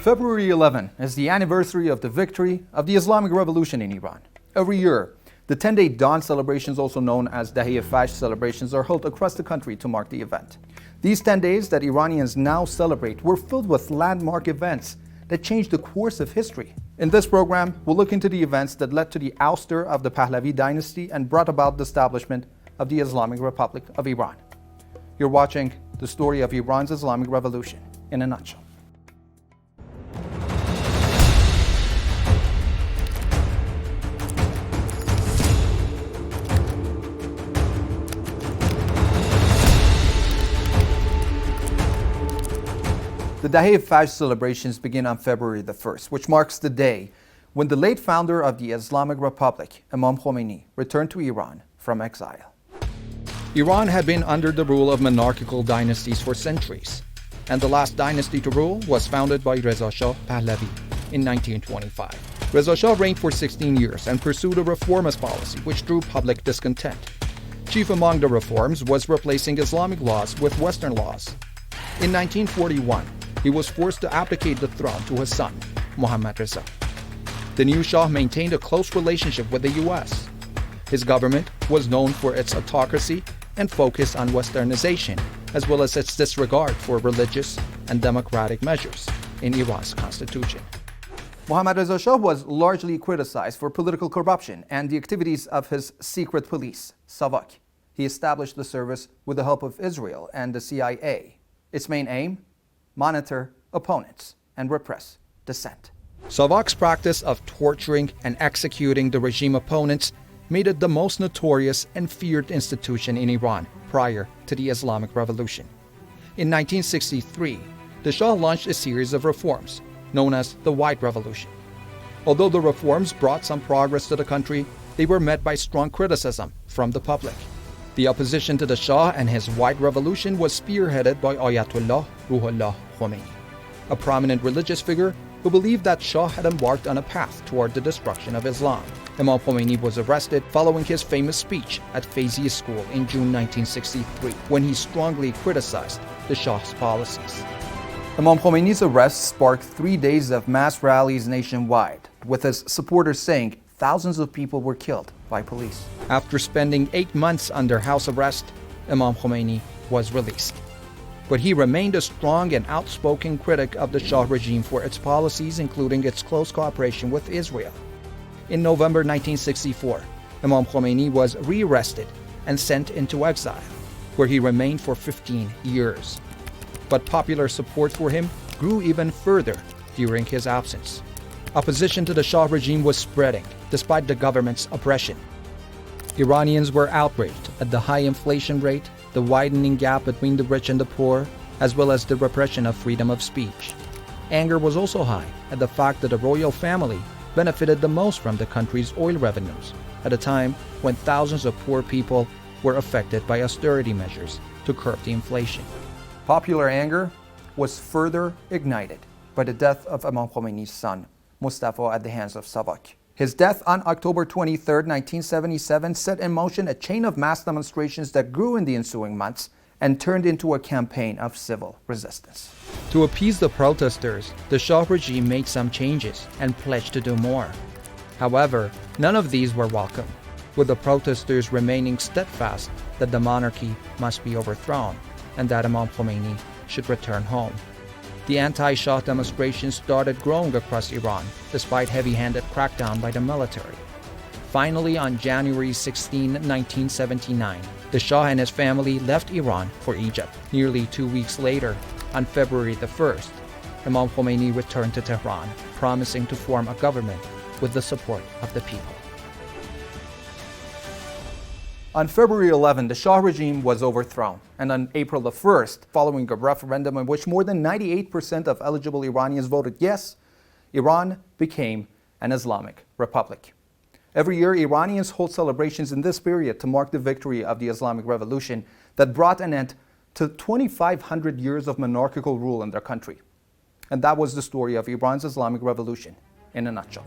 February 11 is the anniversary of the victory of the Islamic Revolution in Iran. Every year, the 10-day dawn celebrations, also known as Dahe-e-Fajr celebrations, are held across the country to mark the event. These 10 days that Iranians now celebrate were filled with landmark events that changed the course of history. In this program, we'll look into the events that led to the ouster of the Pahlavi dynasty and brought about the establishment of the Islamic Republic of Iran. You're watching the story of Iran's Islamic Revolution in a nutshell. The Dahe-e-Fajr celebrations begin on February the 1st, which marks the day when the late founder of the Islamic Republic, Imam Khomeini, returned to Iran from exile. Iran had been under the rule of monarchical dynasties for centuries, and the last dynasty to rule was founded by Reza Shah Pahlavi in 1925. Reza Shah reigned for 16 years and pursued a reformist policy which drew public discontent. Chief among the reforms was replacing Islamic laws with Western laws. In 1941, he was forced to abdicate the throne to his son, Mohammad Reza. The new Shah maintained a close relationship with the US. His government was known for its autocracy and focus on westernization, as well as its disregard for religious and democratic measures in Iran's constitution. Mohammad Reza Shah was largely criticized for political corruption and the activities of his secret police, Savak. He established the service with the help of Israel and the CIA. Its main aim? Monitor opponents and repress dissent. Savak's practice of torturing and executing the regime opponents made it the most notorious and feared institution in Iran prior to the Islamic Revolution. In 1963, the Shah launched a series of reforms known as the White Revolution. Although the reforms brought some progress to the country, they were met by strong criticism from the public. The opposition to the Shah and his White Revolution was spearheaded by Ayatollah Ruhollah Khomeini, a prominent religious figure who believed that Shah had embarked on a path toward the destruction of Islam. Imam Khomeini was arrested following his famous speech at Feyzi School in June 1963, when he strongly criticized the Shah's policies. Imam Khomeini's arrest sparked 3 days of mass rallies nationwide, with his supporters saying thousands of people were killed by police. After spending 8 months under house arrest, Imam Khomeini was released. But he remained a strong and outspoken critic of the Shah regime for its policies, including its close cooperation with Israel. In November 1964, Imam Khomeini was rearrested and sent into exile, where he remained for 15 years. But popular support for him grew even further during his absence. Opposition to the Shah regime was spreading, despite the government's oppression. Iranians were outraged at the high inflation rate, the widening gap between the rich and the poor, as well as the repression of freedom of speech. Anger was also high at the fact that the royal family benefited the most from the country's oil revenues, at a time when thousands of poor people were affected by austerity measures to curb the inflation. Popular anger was further ignited by the death of Imam Khomeini's son, Mustafa, at the hands of Savak. His death on October 23, 1977, set in motion a chain of mass demonstrations that grew in the ensuing months and turned into a campaign of civil resistance. To appease the protesters, the Shah regime made some changes and pledged to do more. However, none of these were welcome, with the protesters remaining steadfast that the monarchy must be overthrown and that Imam Khomeini should return home. The anti-Shah demonstrations started growing across Iran, despite heavy-handed crackdown by the military. Finally, on January 16, 1979, the Shah and his family left Iran for Egypt. Nearly 2 weeks later, on February the 1st, Imam Khomeini returned to Tehran, promising to form a government with the support of the people. On February 11, the Shah regime was overthrown, and on April the 1st, following a referendum in which more than 98% of eligible Iranians voted yes, Iran became an Islamic republic. Every year, Iranians hold celebrations in this period to mark the victory of the Islamic Revolution that brought an end to 2,500 years of monarchical rule in their country. And that was the story of Iran's Islamic Revolution in a nutshell.